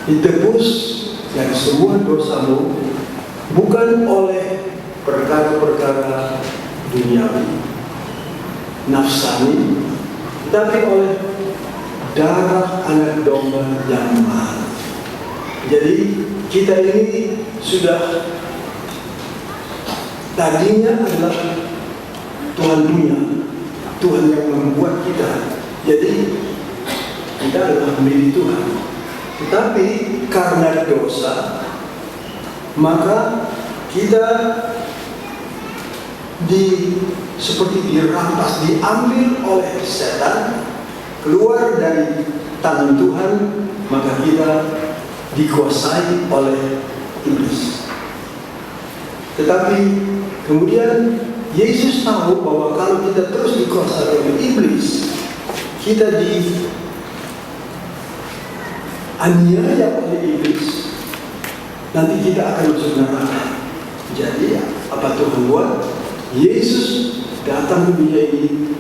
ditebus dari semua dosamu, bukan oleh perkara-perkara duniawi, nafsani, tapi oleh darah anak domba yang mahal. Jadi kita ini sudah tadinya adalah Tuhan dunia, Tuhan yang membuat kita. Jadi kita adalah milik Tuhan. Tetapi karena dosa, maka kita seperti dirampas, diambil oleh setan, keluar dari tangan Tuhan, maka kita dikuasai oleh iblis. Tetapi kemudian Yesus tahu bahwa kalau kita terus dikuasai oleh iblis, kita aniaya oleh iblis, nanti kita akan masuk neraka. Jadi apa Tuhan buat? Yesus datang ke dunia ini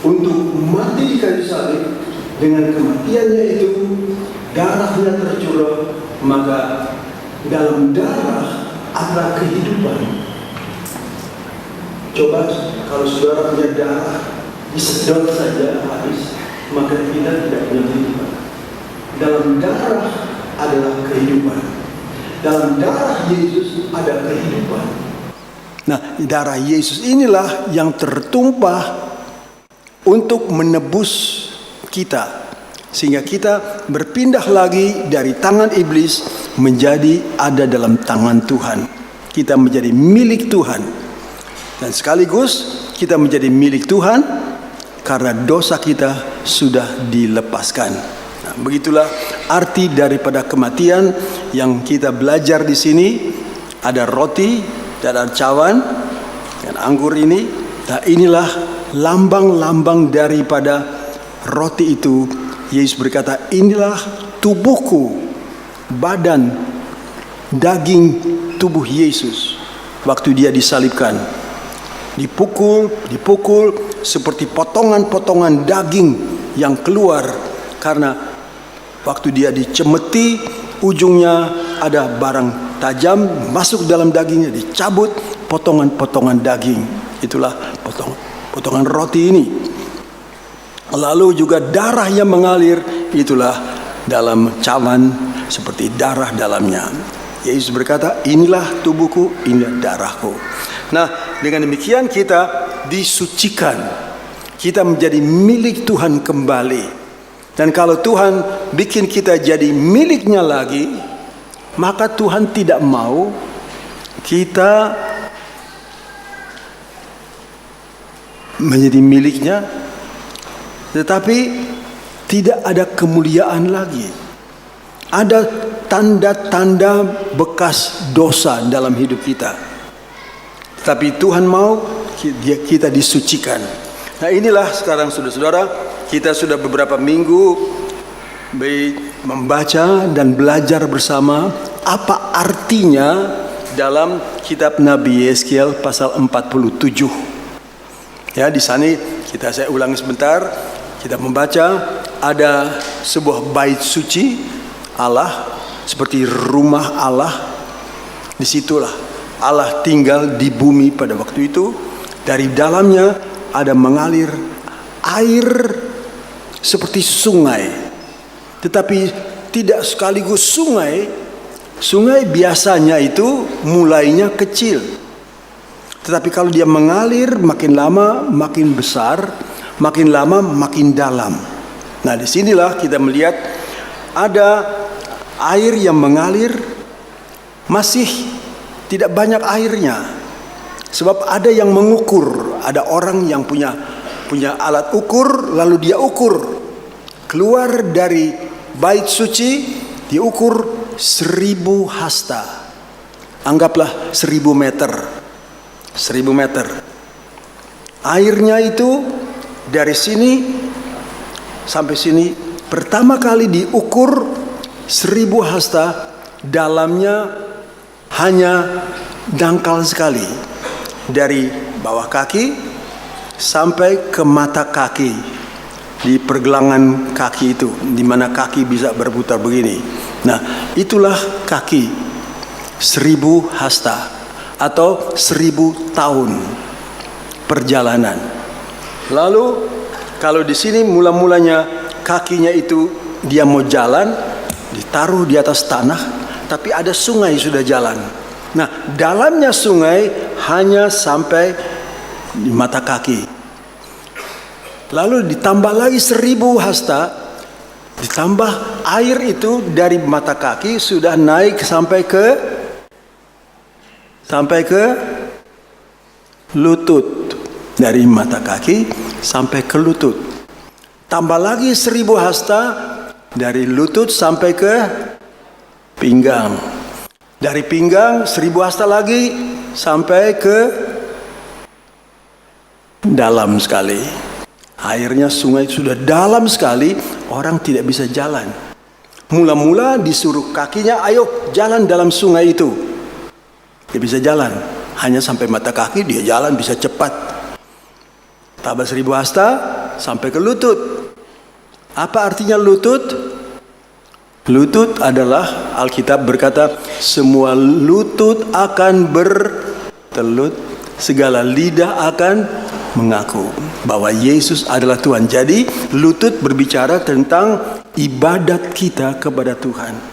untuk mati di kayu salib. Dengan kematiannya itu, darahnya tercurah, maka dalam darah adalah kehidupan. Coba kalau saudara punya darah disedot saja habis, maka kita tidak punya kehidupan. Dalam darah adalah kehidupan. Dalam darah Yesus ada kehidupan. Nah, darah Yesus inilah yang tertumpah untuk menebus kita, sehingga kita berpindah lagi dari tangan iblis menjadi ada dalam tangan Tuhan. Kita menjadi milik Tuhan, dan sekaligus kita menjadi milik Tuhan karena dosa kita sudah dilepaskan. Nah, begitulah arti daripada kematian yang kita belajar di sini. Ada roti dan ada cawan dan anggur ini. Nah, inilah lambang-lambang daripada roti itu. Yesus berkata, inilah tubuhku, badan, daging tubuh Yesus. Waktu dia disalibkan, dipukul seperti potongan-potongan daging yang keluar. Karena waktu dia dicemeti, ujungnya ada barang tajam masuk dalam dagingnya, dicabut potongan-potongan daging. Itulah potongan roti ini. Lalu juga darah yang mengalir, itulah dalam cawan seperti darah dalamnya. Yesus berkata, inilah tubuhku, inilah darahku. Nah, dengan demikian kita disucikan. Kita menjadi milik Tuhan kembali. Dan kalau Tuhan bikin kita jadi miliknya lagi, maka Tuhan tidak mau kita menjadi miliknya, tetapi tidak ada kemuliaan lagi. Ada tanda-tanda bekas dosa dalam hidup kita. Tapi Tuhan mau kita disucikan. Nah, inilah sekarang saudara-saudara, kita sudah beberapa minggu membaca dan belajar bersama apa artinya dalam kitab Nabi Yeskiel pasal 47. Ya, di sana saya ulangi sebentar. Kita membaca ada sebuah bait suci Allah, seperti rumah Allah. Disitulah Allah tinggal di bumi pada waktu itu. Dari dalamnya ada mengalir air seperti sungai, tetapi tidak sekaligus sungai. Sungai biasanya itu mulainya kecil, tetapi kalau dia mengalir makin lama makin besar, makin lama makin dalam. Nah, disinilah kita melihat ada air yang mengalir, masih tidak banyak airnya. Sebab ada yang mengukur, ada orang yang punya alat ukur, lalu dia ukur. Keluar dari bait suci, diukur 1000 hasta. Anggaplah 1000 meter. 1000 meter. Airnya itu dari sini sampai sini pertama kali diukur 1000 hasta, dalamnya hanya dangkal sekali. Dari bawah kaki sampai ke mata kaki di pergelangan kaki itu, di mana kaki bisa berputar begini. Nah, itulah kaki 1000 hasta atau 1000 tahun perjalanan. Lalu kalau di sini mula-mulanya kakinya itu dia mau jalan, ditaruh di atas tanah, tapi ada sungai sudah jalan. Nah, dalamnya sungai hanya sampai di mata kaki. Lalu ditambah lagi 1000 hasta, ditambah air itu dari mata kaki sudah naik sampai ke lutut. Dari mata kaki sampai ke lutut. Tambah lagi 1000 hasta dari lutut sampai ke pinggang. Dari pinggang 1000 hasta lagi sampai ke dalam sekali. Airnya sungai sudah dalam sekali, orang tidak bisa jalan. Mula-mula disuruh kakinya, ayo jalan dalam sungai itu. Dia bisa jalan, hanya sampai mata kaki dia jalan bisa cepat. Tambah 1000 hasta sampai ke lutut. Apa artinya lutut? Lutut adalah, Alkitab berkata, semua lutut akan bertelut, segala lidah akan mengaku bahwa Yesus adalah Tuhan. Jadi lutut berbicara tentang ibadat kita kepada Tuhan.